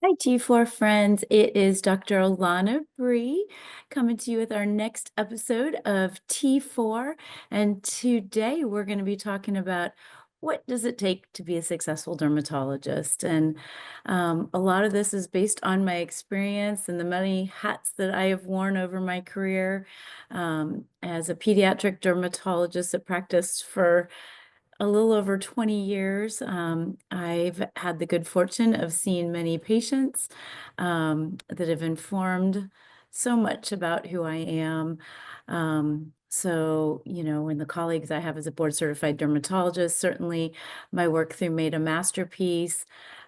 Hi, T4 friends. It is Dr. Alana Bree coming to you with our next episode of T4. And today we're going to be talking about what does it take to be a successful dermatologist. And a lot of this is based on my experience and the many hats that I have worn over my career as a pediatric dermatologist that practiced for a little over 20 years. I've had the good fortune of seeing many patients that have informed so much about who I am. And the colleagues I have as a board certified dermatologist, certainly my work through Made a Masterpiece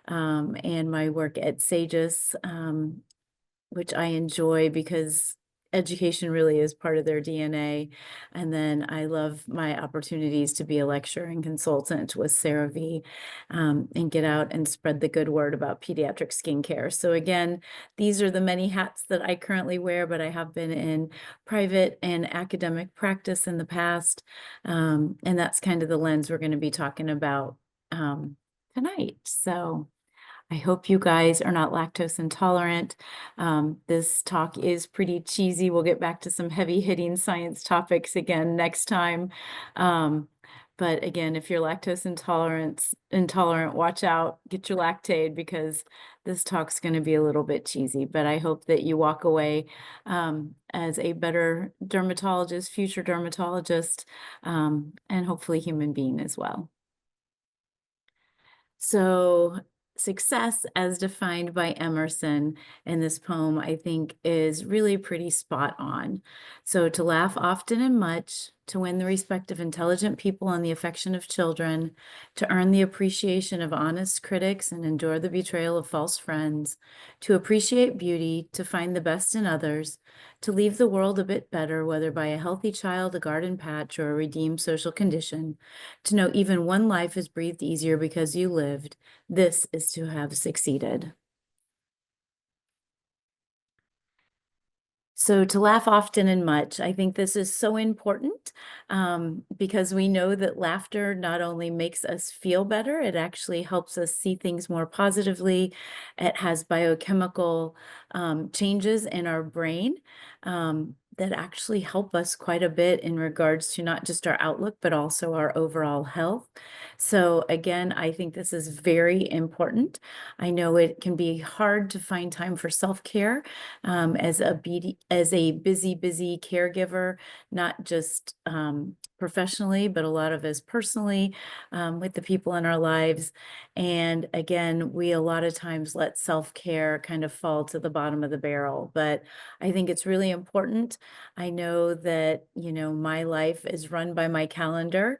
and my work at Sages, which I enjoy because education really is part of their DNA. And then I love my opportunities to be a lecturer and consultant with CeraVe and get out and spread the good word about pediatric skincare. So again, these are the many hats that I currently wear, but I have been in private and academic practice in the past. And that's kind of the lens we're going to be talking about tonight. So I hope you guys are not lactose intolerant. This talk is pretty cheesy. We'll get back to some heavy hitting science topics again next time. But again, if you're lactose intolerant, watch out, get your Lactaid because this talk's going to be a little bit cheesy. But I hope that you walk away as a better dermatologist, future dermatologist, and hopefully human being as well. So success as defined by Emerson in this poem, I think is really pretty spot on. So to laugh often and much, to win the respect of intelligent people and the affection of children, to earn the appreciation of honest critics and endure the betrayal of false friends, to appreciate beauty, to find the best in others, to leave the world a bit better, whether by a healthy child, a garden patch, or a redeemed social condition, to know even one life is breathed easier because you lived, this is to have succeeded. So to laugh often and much, I think this is so important because we know that laughter not only makes us feel better, it actually helps us see things more positively. It has biochemical changes in our brain that actually help us quite a bit in regards to not just our outlook, but also our overall health. So again, I think this is very important. I know it can be hard to find time for self-care as a busy caregiver, not just professionally, but a lot of us personally with the people in our lives. And again, we a lot of times let self-care kind of fall to the bottom of the barrel, but I think it's really important. I know that, my life is run by my calendar.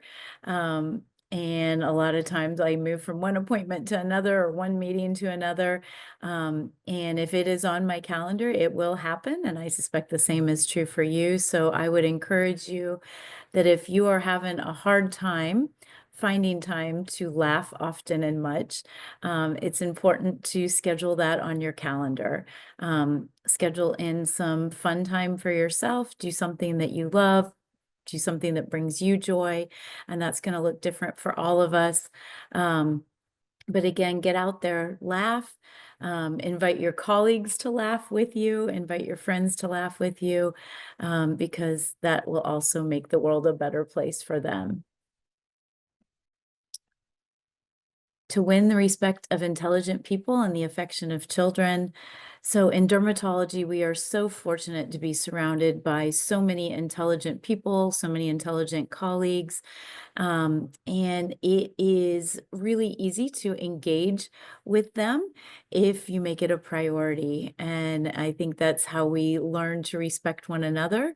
And a lot of times I move from one appointment to another or one meeting to another. And if it is on my calendar, it will happen. And I suspect the same is true for you. So I would encourage you that if you are having a hard time finding time to laugh often and much, it's important to schedule that on your calendar. Schedule in some fun time for yourself, do something that you love, do something that brings you joy, and that's going to look different for all of us. But again, get out there, laugh, invite your colleagues to laugh with you, invite your friends to laugh with you, because that will also make the world a better place for them. To win the respect of intelligent people and the affection of children. So in dermatology, we are so fortunate to be surrounded by so many intelligent people, so many intelligent colleagues. And it is really easy to engage with them if you make it a priority. And I think that's how we learn to respect one another,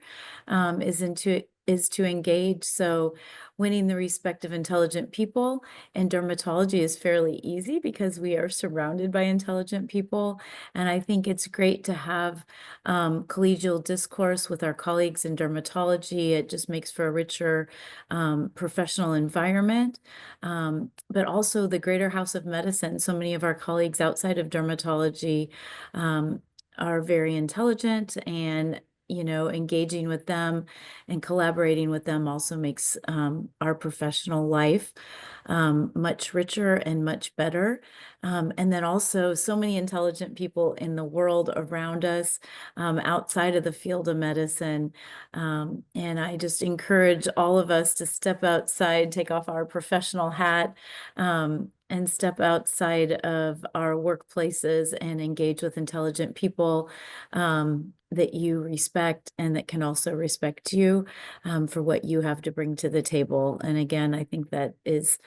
is to engage. So winning the respect of intelligent people in dermatology is fairly easy because we are surrounded by intelligent people. And I think it's great to have collegial discourse with our colleagues in dermatology. It just makes for a richer professional environment, but also the greater house of medicine. So many of our colleagues outside of dermatology are very intelligent and engaging with them and collaborating with them also makes our professional life much richer and much better. And then also so many intelligent people in the world around us outside of the field of medicine. And I just encourage all of us to step outside, take off our professional hat, and step outside of our workplaces and engage with intelligent people that you respect and that can also respect you for what you have to bring to the table. And again, I think that is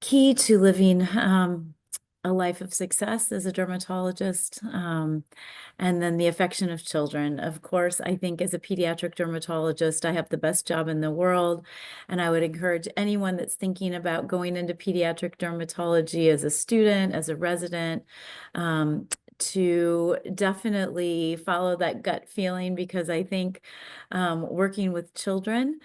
key to living a life of success as a dermatologist. And then the affection of children. Of course, I think as a pediatric dermatologist, I have the best job in the world. And I would encourage anyone that's thinking about going into pediatric dermatology as a student, as a resident, to definitely follow that gut feeling, because I think working with children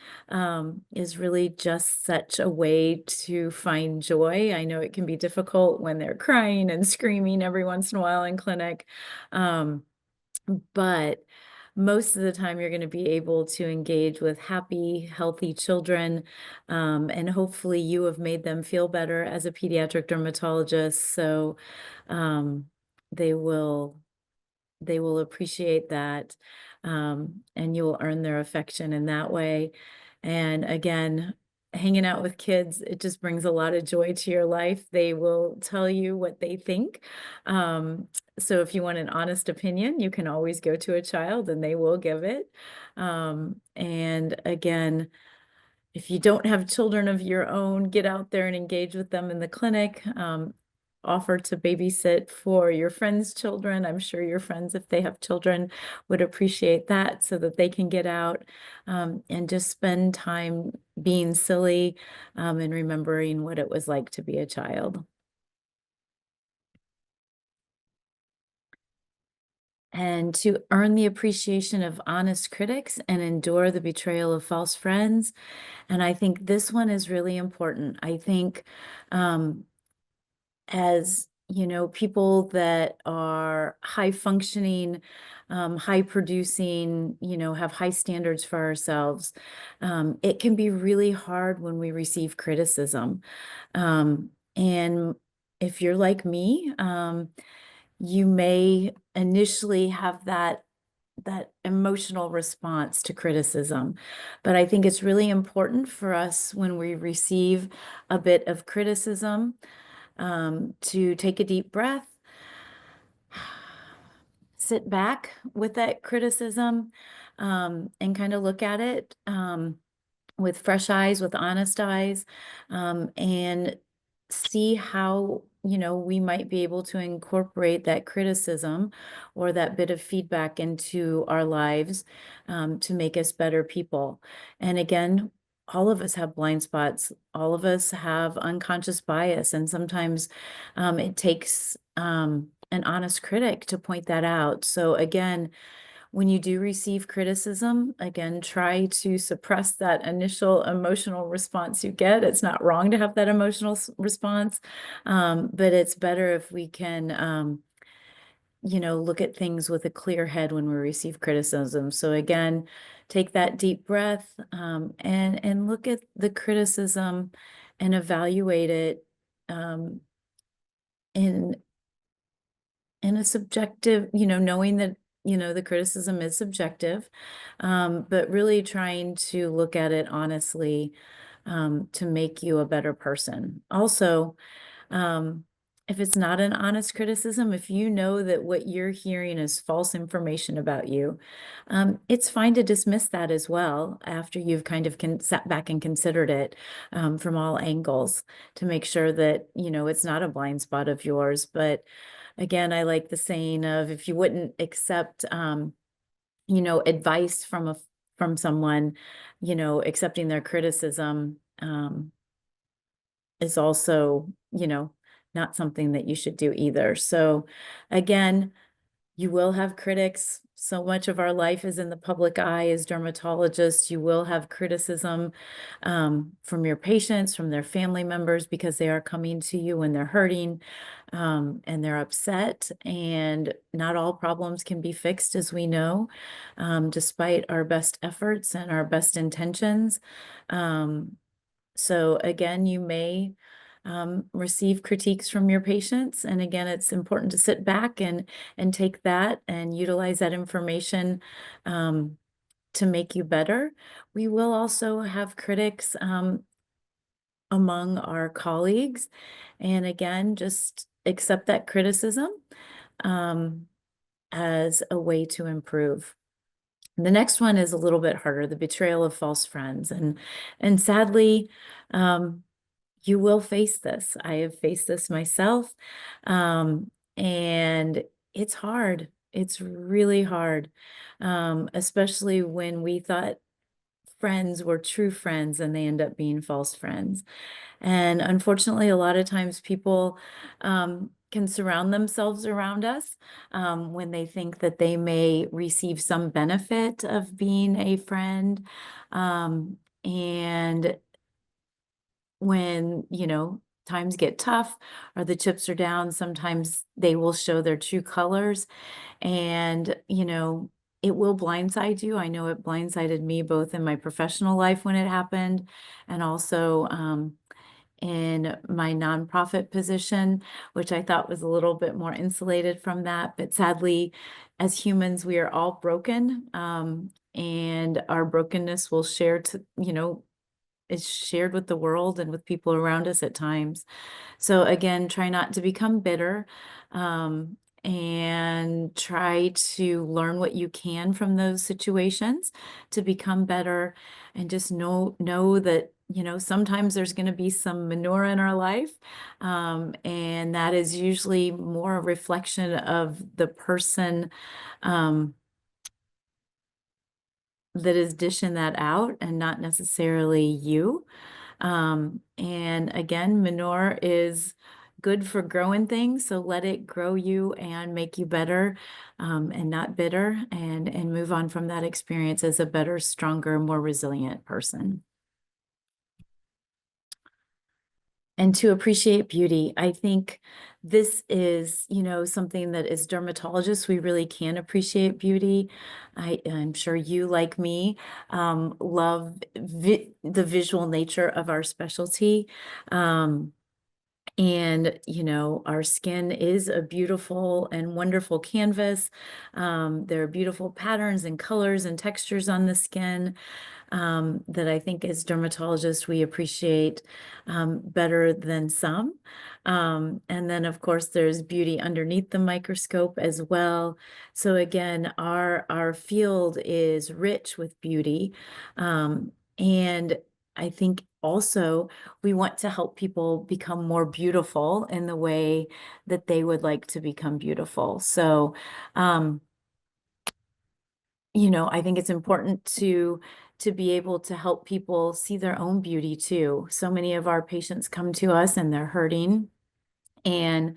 is really just such a way to find joy. I know it can be difficult when they're crying and screaming every once in a while in clinic, but most of the time you're going to be able to engage with happy, healthy children, and hopefully you have made them feel better as a pediatric dermatologist. So they will appreciate that, and you'll earn their affection in that way. And again, hanging out with kids, it just brings a lot of joy to your life. They will tell you what they think. So if you want an honest opinion, you can always go to a child and they will give it. And again, if you don't have children of your own, get out there and engage with them in the clinic. Offer to babysit for your friends' children. I'm sure your friends, if they have children, would appreciate that, so that they can get out and just spend time being silly and remembering what it was like to be a child. And to earn the appreciation of honest critics and endure the betrayal of false friends. And I think this one is really important. I think as people that are high functioning, high producing, have high standards for ourselves, it can be really hard when we receive criticism. And if you're like me, you may initially have that emotional response to criticism. But I think it's really important for us, when we receive a bit of criticism, to take a deep breath, sit back with that criticism, and kind of look at it with fresh eyes, with honest eyes, and see how, we might be able to incorporate that criticism or that bit of feedback into our lives to make us better people. And again, all of us have blind spots. All of us have unconscious bias. And sometimes it takes an honest critic to point that out. So again, when you do receive criticism, again, try to suppress that initial emotional response you get. It's not wrong to have that emotional response, but it's better if we can, look at things with a clear head when we receive criticism. So again, take that deep breath, and look at the criticism and evaluate it in a subjective, knowing that, the criticism is subjective, but really trying to look at it honestly, to make you a better person. Also, if it's not an honest criticism, if you know that what you're hearing is false information about you, it's fine to dismiss that as well after you've kind of sat back and considered it from all angles, to make sure that, it's not a blind spot of yours. But again, I like the saying of, if you wouldn't accept, advice from someone, accepting their criticism is also, not something that you should do either. So again, You will have critics. So much of our life is in the public eye as dermatologists. You will have criticism from your patients, from their family members, because they are coming to you when they're hurting and they're upset. And not all problems can be fixed, as we know, despite our best efforts and our best intentions. So again, you may receive critiques from your patients. And again, it's important to sit back and take that and utilize that information to make you better. We will also have critics among our colleagues. And again, just accept that criticism um, as a way to improve. The next one is a little bit harder, the betrayal of false friends. And sadly, you will face this. I have faced this myself. And it's hard. It's really hard, especially when we thought friends were true friends and they end up being false friends. And unfortunately, a lot of times people can surround themselves around us when they think that they may receive some benefit of being a friend. And when, times get tough or the chips are down, sometimes they will show their true colors. And, it will blindside you. I know it blindsided me both in my professional life when it happened and also in my nonprofit position, which I thought was a little bit more insulated from that. But sadly, as humans, we are all broken. And our brokenness will share to, is shared with the world and with people around us at times. So again, try not to become bitter, and try to learn what you can from those situations to become better. And just know that, sometimes there's going to be some manure in our life. And that is usually more a reflection of the person that is dishing that out and not necessarily you. And again, manure is good for growing things, so let it grow you and make you better, and not bitter, and move on from that experience as a better, stronger, more resilient person. And to appreciate beauty, I think this is, something that as dermatologists, we really can appreciate beauty. I'm sure you, like me, love the visual nature of our specialty. And, our skin is a beautiful and wonderful canvas. There are beautiful patterns and colors and textures on the skin that I think as dermatologists we appreciate better than some. And then, of course, there's beauty underneath the microscope as well. So again, our field is rich with beauty. And I think also we want to help people become more beautiful in the way that they would like to become beautiful. So, I think it's important to be able to help people see their own beauty too. So many of our patients come to us and they're hurting and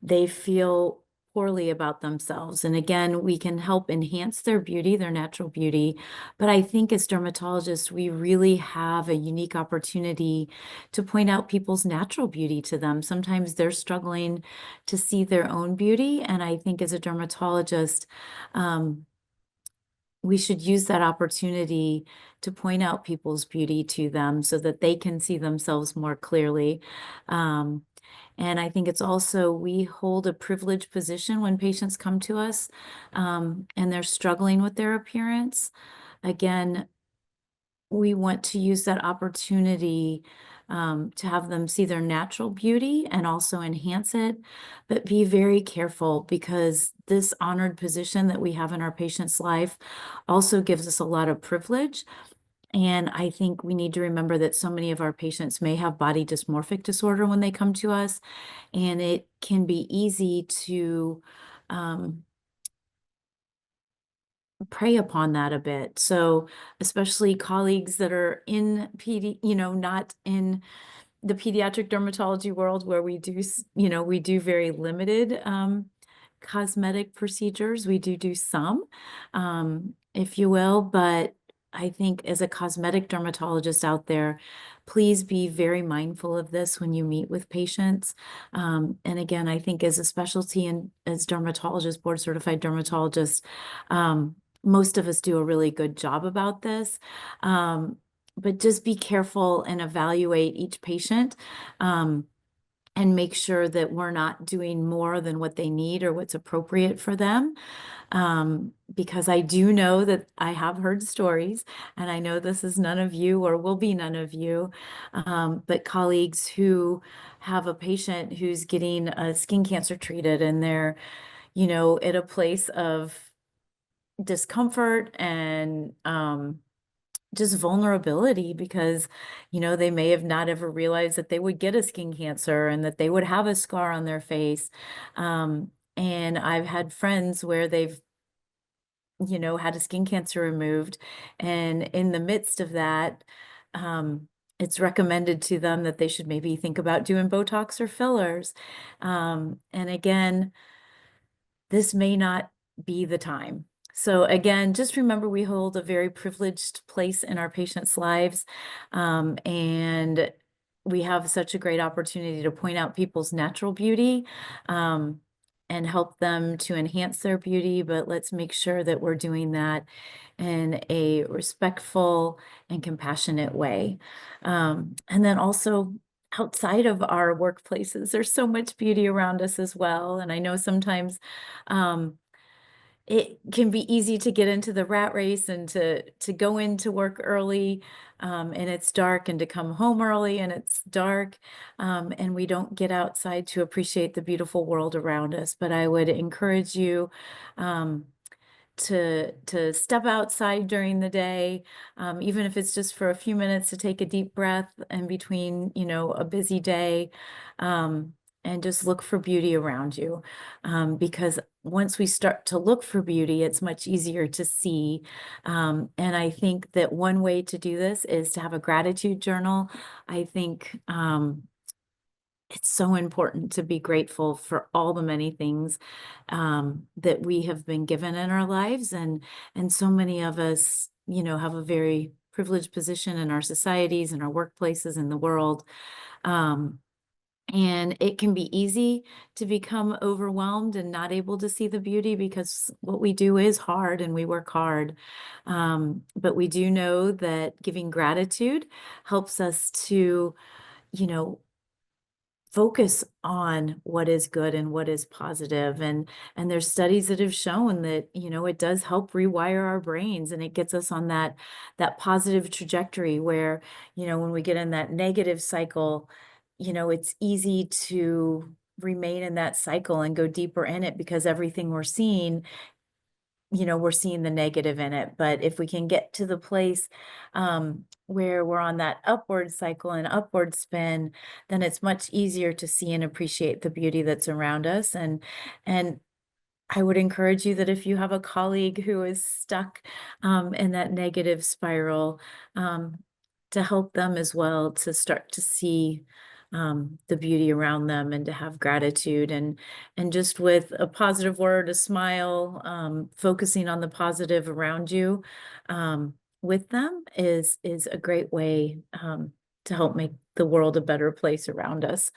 they feel poorly about themselves. And again, we can help enhance their beauty, their natural beauty. But I think as dermatologists, we really have a unique opportunity to point out people's natural beauty to them. Sometimes they're struggling to see their own beauty. And I think as a dermatologist, we should use that opportunity to point out people's beauty to them so that they can see themselves more clearly. And I think it's also, we hold a privileged position when patients come to us and they're struggling with their appearance. Again, we want to use that opportunity to have them see their natural beauty and also enhance it, but be very careful because this honored position that we have in our patient's life also gives us a lot of privilege. And I think we need to remember that so many of our patients may have body dysmorphic disorder when they come to us, and it can be easy to prey upon that a bit. So especially colleagues that are in not in the pediatric dermatology world where we do, we do very limited cosmetic procedures. We do some, if you will, but I think as a cosmetic dermatologist out there, please be very mindful of this when you meet with patients. And again, I think as a specialty and as dermatologists, board certified dermatologists, most of us do a really good job about this. But just be careful and evaluate each patient. And make sure that we're not doing more than what they need or what's appropriate for them. Because I do know that I have heard stories, and I know this is none of you or will be none of you, but colleagues who have a patient who's getting a skin cancer treated and they're, at a place of discomfort and just vulnerability because, they may have not ever realized that they would get a skin cancer and that they would have a scar on their face. And I've had friends where they've, had a skin cancer removed. And in the midst of that, it's recommended to them that they should maybe think about doing Botox or fillers. And again, this may not be the time. So again, just remember we hold a very privileged place in our patients' lives, and we have such a great opportunity to point out people's natural beauty, and help them to enhance their beauty, but let's make sure that we're doing that in a respectful and compassionate way. And then also outside of our workplaces, there's so much beauty around us as well. And I know sometimes um, it can be easy to get into the rat race and to go into work early, and it's dark, and to come home early and it's dark, and we don't get outside to appreciate the beautiful world around us. But I would encourage you um, to step outside during the day, even if it's just for a few minutes, to take a deep breath in between, a busy day, and just look for beauty around you. Because once we start to look for beauty, it's much easier to see. And I think that one way to do this is to have a gratitude journal. I think it's so important to be grateful for all the many things that we have been given in our lives, and so many of us, have a very privileged position in our societies and our workplaces in the world. Um, and it can be easy to become overwhelmed and not able to see the beauty because what we do is hard and we work hard. But we do know that giving gratitude helps us to, you know, focus on what is good and what is positive. And there's studies that have shown that, it does help rewire our brains, and it gets us on that positive trajectory where, when we get in that negative cycle, it's easy to remain in that cycle and go deeper in it because everything we're seeing the negative in it. But if we can get to the place where we're on that upward cycle and upward spin, then it's much easier to see and appreciate the beauty that's around us. And I would encourage you that if you have a colleague who is stuck in that negative spiral, um, to help them as well to start to see the beauty around them and to have gratitude, and just with a positive word, a smile, focusing on the positive around you with them is a great way to help make the world a better place around us,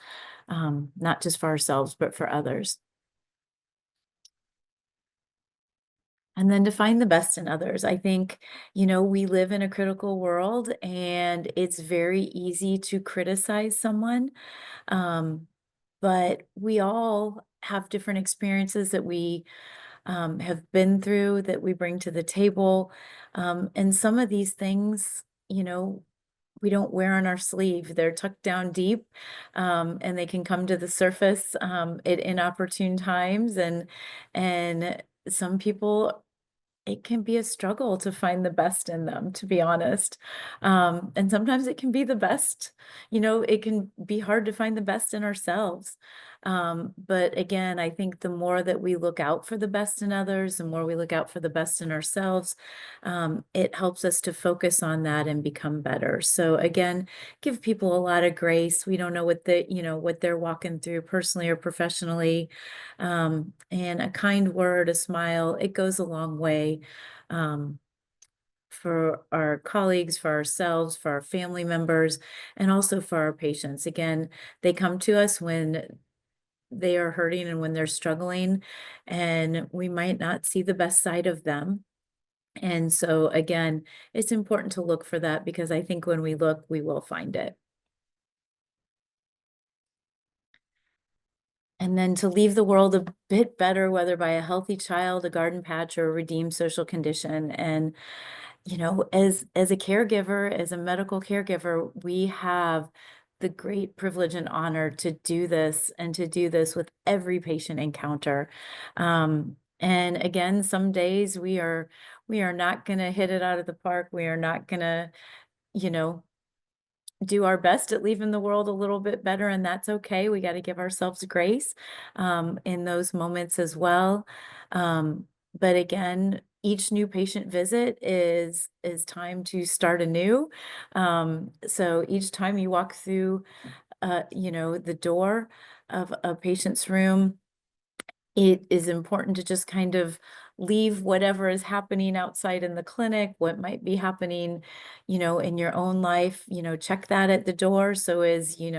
not just for ourselves, but for others. And then to find the best in others. I think, we live in a critical world, and it's very easy to criticize someone. Um, but we all have different experiences that we have been through that we bring to the table. And some of these things, we don't wear on our sleeve. They're tucked down deep, and they can come to the surface at inopportune times. And some people, it can be a struggle to find the best in them, to be honest. And sometimes it can be the best, it can be hard to find the best in ourselves. But again, I think the more that we look out for the best in others, the more we look out for the best in ourselves, it helps us to focus on that and become better. So again, give people a lot of grace. We don't know what what they're walking through personally or professionally. And a kind word, a smile, it goes a long way. Um, for our colleagues, for ourselves, for our family members, and also for our patients. Again, they come to us when they are hurting and when they're struggling, and we might not see the best side of them. And so again, it's important to look for that, because I think when we look, we will find it. And then to leave the world a bit better, whether by a healthy child, a garden patch, or a redeemed social condition. And as a caregiver, as a medical caregiver, we have the great privilege and honor to do this, and to do this with every patient encounter. And again, some days we are not going to hit it out of the park. We are not going to, you know, do our best at leaving the world a little bit better, and that's okay. We got to give ourselves grace in those moments as well. Um, but again, each new patient visit is time to start anew. So each time you walk through, the door of a patient's room, it is important to just kind of leave whatever is happening outside in the clinic, what might be happening, in your own life, check that at the door. So as, you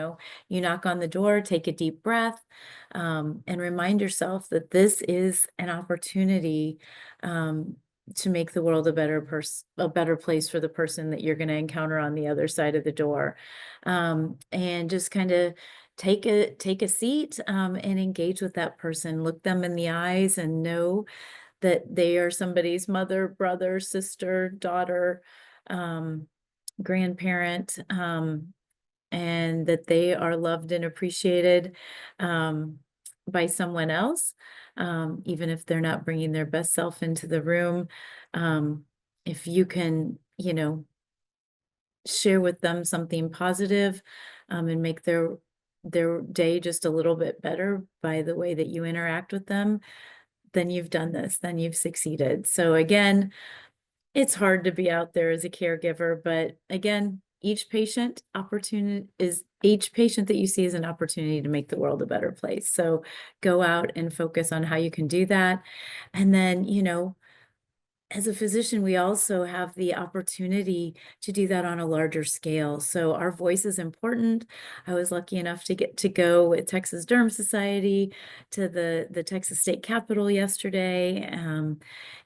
knock on the door, take a deep breath, and remind yourself that this is an opportunity, to make the world a better place for the person that you're going to encounter on the other side of the door. And just kind of take a seat, and engage with that person. Look them in the eyes and know that they are somebody's mother, brother, sister, daughter, um, grandparent, and that they are loved and appreciated, by someone else, even if they're not bringing their best self into the room. If you can, share with them something positive, and make their day just a little bit better by the way that you interact with them, then you've done this, then you've succeeded. So again, it's hard to be out there as a caregiver, but again, each patient that you see is an opportunity to make the world a better place. So go out and focus on how you can do that. And then, as a physician, we also have the opportunity to do that on a larger scale. So our voice is important. I was lucky enough to get to go with Texas Derm Society to the Texas State Capitol yesterday,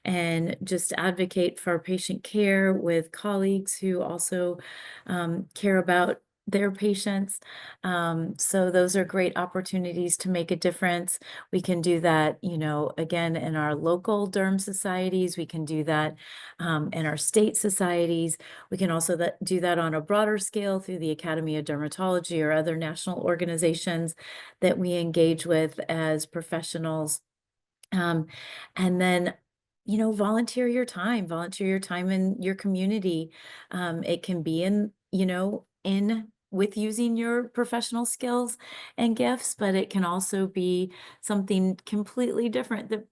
and just advocate for patient care with colleagues who also care about their patients. So those are great opportunities to make a difference. We can do that, again, in our local derm societies. We can do that in our state societies. We can also do that on a broader scale through the Academy of Dermatology or other national organizations that we engage with as professionals. And then, volunteer your time in your community. It can be in with using your professional skills and gifts, but it can also be something completely different that,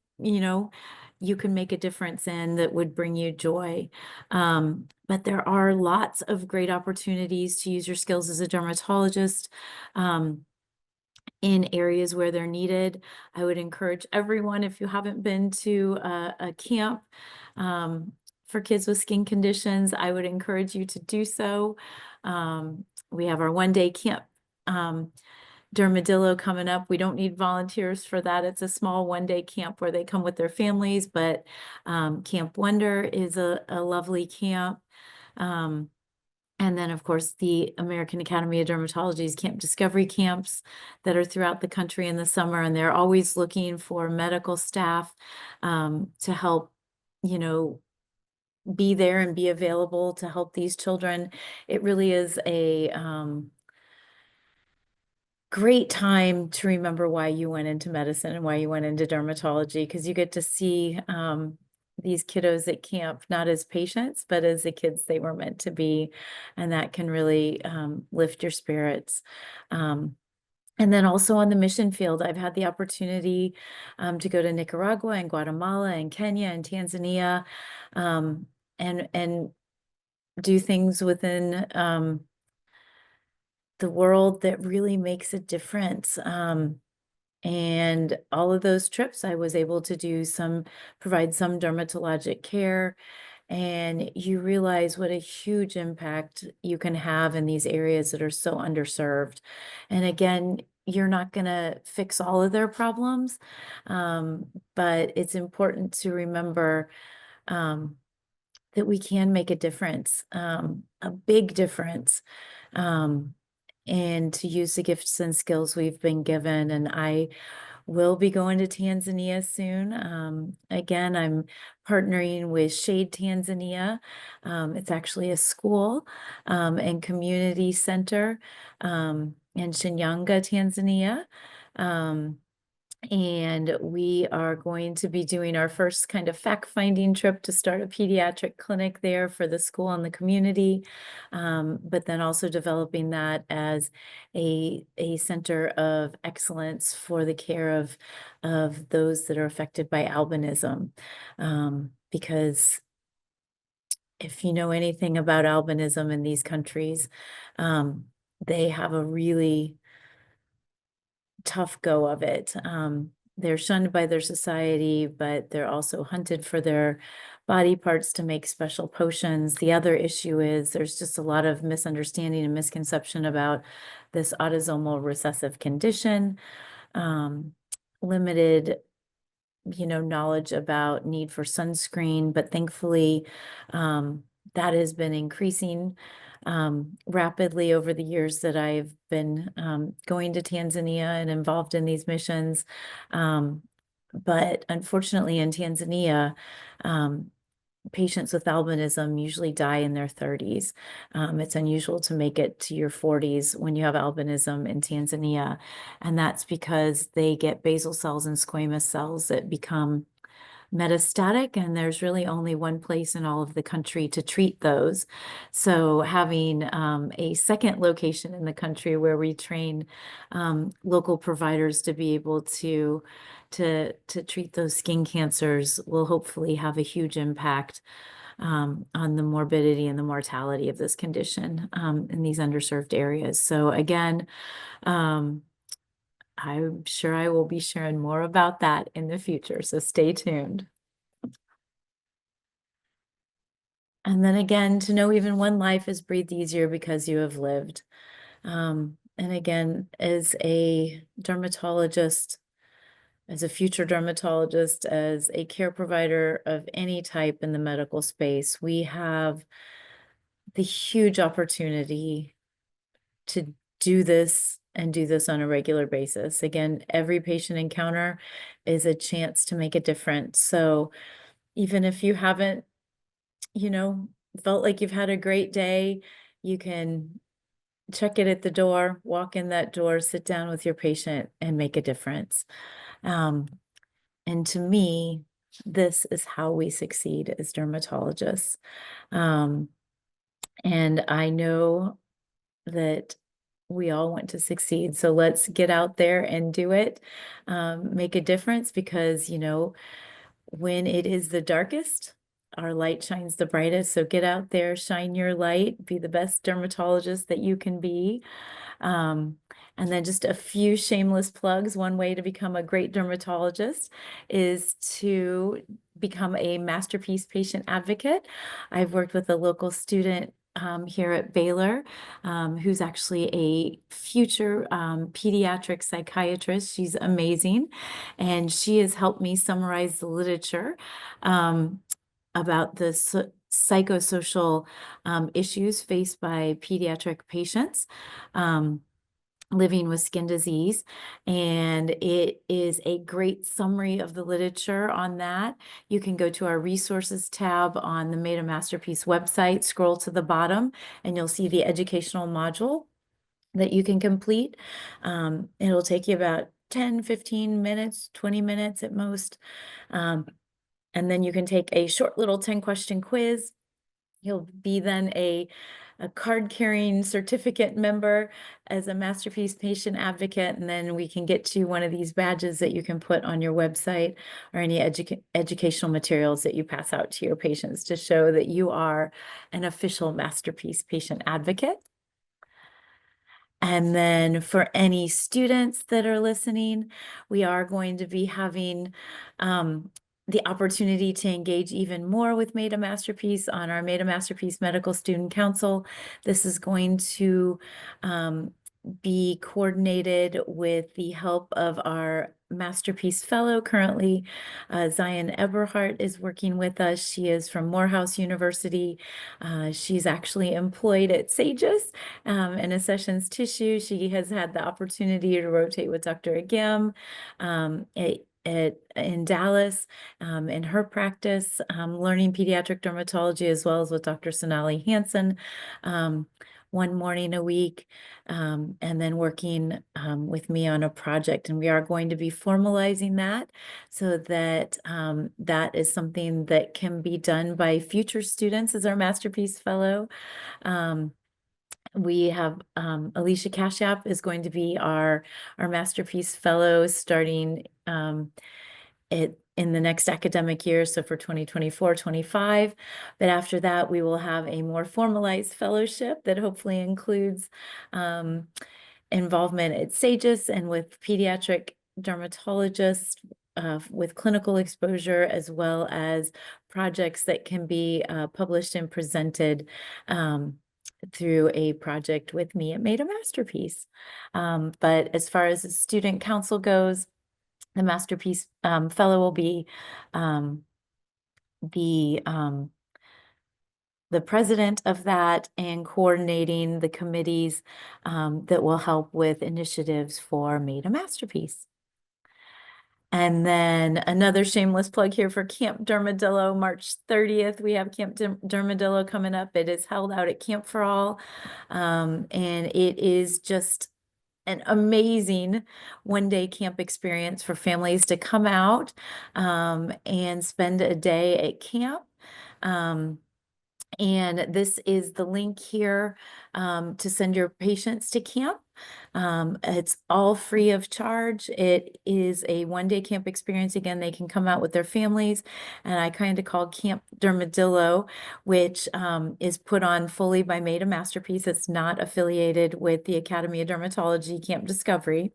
you can make a difference in, that would bring you joy. But there are lots of great opportunities to use your skills as a dermatologist. In areas where they're needed. I would encourage everyone, if you haven't been to a camp for kids with skin conditions, I would encourage you to do so. We have our one-day camp, Dermadillo, coming up. We don't need volunteers for that. It's a small one-day camp where they come with their families, but Camp Wonder is a lovely camp. And then, of course, the American Academy of Dermatology's Camp Discovery camps that are throughout the country in the summer, and they're always looking for medical staff to help, be there and be available to help these children. It really is a great time to remember why you went into medicine and why you went into dermatology, because you get to see these kiddos at camp, not as patients, but as the kids they were meant to be. And that can really lift your spirits. And then also on the mission field, I've had the opportunity to go to Nicaragua and Guatemala and Kenya and Tanzania, and do things within the world that really makes a difference. And all of those trips, I was able to provide some dermatologic care, and you realize what a huge impact you can have in these areas that are so underserved. And again, you're not going to fix all of their problems, but it's important to remember um, that we can make a difference, a big difference, um, and to use the gifts and skills we've been given. And I will be going to Tanzania soon. Again, I'm partnering with Shade Tanzania. It's actually a school and community center in Shinyanga, Tanzania. Um, and we are going to be doing our first kind of fact-finding trip to start a pediatric clinic there for the school and the community, but then also developing that as a center of excellence for the care of those that are affected by albinism. Because if you know anything about albinism in these countries, they have a really tough go of it. They're shunned by their society, but they're also hunted for their body parts to make special potions. The other issue is there's just a lot of misunderstanding and misconception about this autosomal recessive condition, limited knowledge about need for sunscreen, but thankfully that has been increasing rapidly over the years that I've been going to Tanzania and involved in these missions. But unfortunately in Tanzania, patients with albinism usually die in their 30s. It's unusual to make it to your 40s when you have albinism in Tanzania. And that's because they get basal cells and squamous cells that become metastatic, and there's really only one place in all of the country to treat those. So having a second location in the country where we train local providers to be able to treat those skin cancers will hopefully have a huge impact on the morbidity and the mortality of this condition in these underserved areas. So again, I'm sure I will be sharing more about that in the future, so stay tuned. And then again, to know even one life is breathed easier because you have lived. And again, as a dermatologist, as a future dermatologist, as a care provider of any type in the medical space, we have the huge opportunity to do this and do this on a regular basis. Again, every patient encounter is a chance to make a difference. So even if you haven't, felt like you've had a great day, you can check it at the door, walk in that door, sit down with your patient and make a difference. And to me, this is how we succeed as dermatologists. And I know that we all want to succeed. So let's get out there and do it, make a difference, because, when it is the darkest, our light shines the brightest. So get out there, shine your light, be the best dermatologist that you can be. And then just a few shameless plugs. One way to become a great dermatologist is to become a masterpiece patient advocate. I've worked with a local student here at Baylor, who's actually a future pediatric psychiatrist. She's amazing. And she has helped me summarize the literature about the psychosocial issues faced by pediatric patients living with skin disease. And it is a great summary of the literature on that. You can go to our resources tab on the Made a Masterpiece website, scroll to the bottom, and you'll see the educational module that you can complete. It'll take you about 10, 15 minutes, 20 minutes at most. And then you can take a short little 10-question quiz. You'll be then a a card-carrying certificate member as a Masterpiece Patient Advocate, and then we can get you one of these badges that you can put on your website or any educational materials that you pass out to your patients to show that you are an official Masterpiece Patient Advocate. And then for any students that are listening, we are going to be having the opportunity to engage even more with Made a Masterpiece on our Made a Masterpiece Medical Student Council. This is going to be coordinated with the help of our Masterpiece Fellow. Currently, Zion Eberhardt is working with us. She is from Morehouse University. She's actually employed at Sages in a sessions tissue. She has had the opportunity to rotate with Dr. Agim in Dallas in her practice, learning pediatric dermatology, as well as with Dr. Sonali Hansen one morning a week, and then working with me on a project. And we are going to be formalizing that so that that is something that can be done by future students as our Masterpiece Fellow. We have Alicia Cashyap is going to be our Masterpiece Fellow starting in the next academic year, so for 2024-25. But after that, we will have a more formalized fellowship that hopefully includes involvement at Sages and with pediatric dermatologists with clinical exposure, as well as projects that can be published and presented through a project with me at Made a Masterpiece. But as far as the student council goes, the Masterpiece Fellow will be the president of that and coordinating the committees that will help with initiatives for Made a Masterpiece. And then another shameless plug here for Camp Dermadillo, March 30th. We have Camp Dermadillo coming up. It is held out at Camp for All. And it is just an amazing one-day camp experience for families to come out and spend a day at camp. And this is the link here to send your patients to camp. It's all free of charge. It is a one-day camp experience. Again, they can come out with their families, and I kind of call Camp Dermadillo, which is put on fully by Made a Masterpiece. It's not affiliated with the Academy of Dermatology Camp Discovery,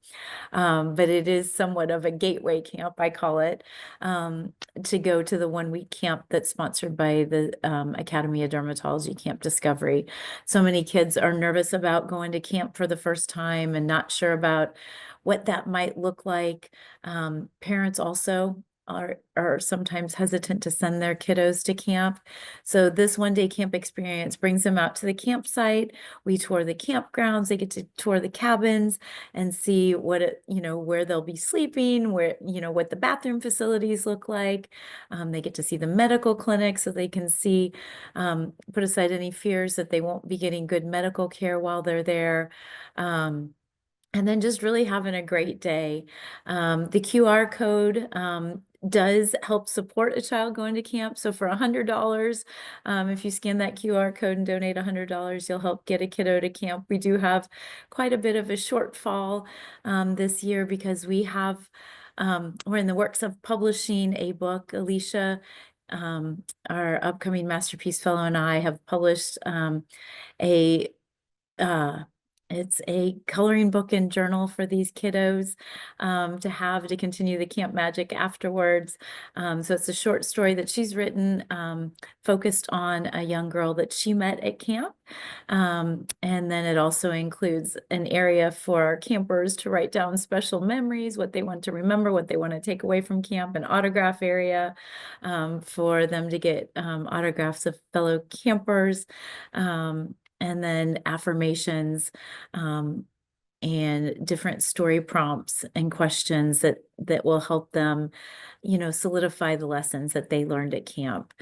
but it is somewhat of a gateway camp, I call it, to go to the one-week camp that's sponsored by the Academy of Dermatology Camp Discovery. So many kids are nervous about going to camp for the first time and not sure about what that might look like. Parents also are sometimes hesitant to send their kiddos to camp. So this one-day camp experience brings them out to the campsite. We tour the campgrounds. They get to tour the cabins and see what where they'll be sleeping, where what the bathroom facilities look like. They get to see the medical clinic, so they can see, put aside any fears that they won't be getting good medical care while they're there. And then just really having a great day. The QR code does help support a child going to camp. So for $100, if you scan that QR code and donate $100, you'll help get a kiddo to camp. We do have quite a bit of a shortfall this year because we have, we're in the works of publishing a book. Alicia, our upcoming Masterpiece Fellow, and I have published it's a coloring book and journal for these kiddos to have to continue the camp magic afterwards. So it's a short story that she's written focused on a young girl that she met at camp. And then it also includes an area for our campers to write down special memories, what they want to remember, what they want to take away from camp, an autograph area for them to get autographs of fellow campers. And then affirmations and different story prompts and questions that will help them, solidify the lessons that they learned at camp.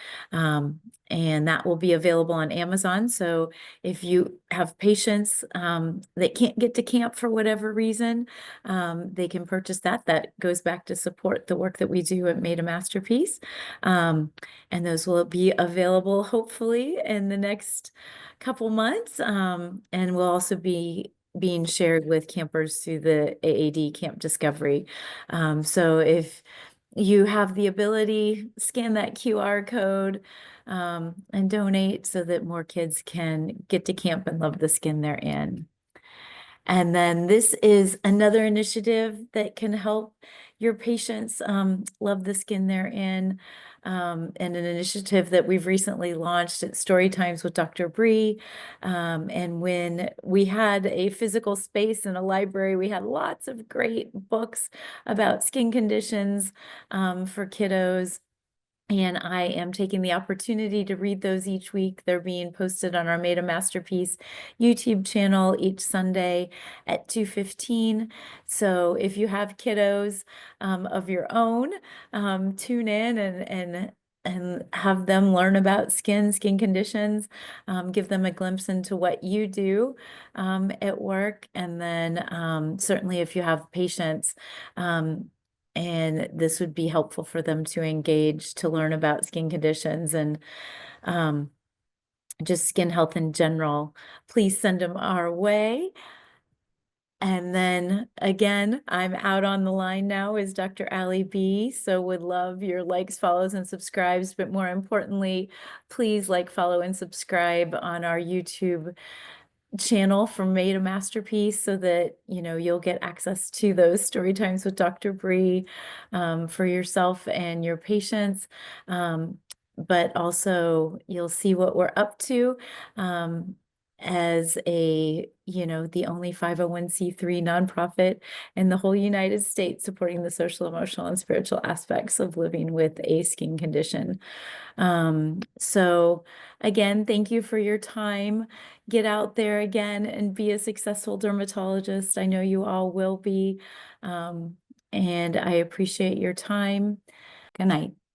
And that will be available on Amazon. So if you have patients that can't get to camp for whatever reason, they can purchase that. That goes back to support the work that we do at Made a Masterpiece. And those will be available hopefully in the next couple months. And will also be being shared with campers through the AAD Camp Discovery. So if you have the ability, scan that QR code and donate so that more kids can get to camp and love the skin they're in. And then this is another initiative that can help your patients love the skin they're in, and an initiative that we've recently launched at Story Times with Dr. Bree. And when we had a physical space in a library, we had lots of great books about skin conditions for kiddos. And I am taking the opportunity to read those each week. They're being posted on our Made a Masterpiece YouTube channel each Sunday at 2:15. So if you have kiddos of your own, tune in and have them learn about skin conditions, give them a glimpse into what you do at work. And then certainly if you have patients, and this would be helpful for them to engage, to learn about skin conditions and just skin health in general, please send them our way. And then again, I'm out on the line now is Dr. Ali B. So would love your likes, follows, and subscribes. But more importantly, please like, follow, and subscribe on our YouTube channel from Made a Masterpiece so that you'll get access to those story times with Dr. Bree for yourself and your patients, but also you'll see what we're up to as the only 501c3 nonprofit in the whole United States supporting the social, emotional, and spiritual aspects of living with a skin condition. So again, thank you for your time. Get out there again and be a successful dermatologist. I know you all will be. And I appreciate your time. Good night.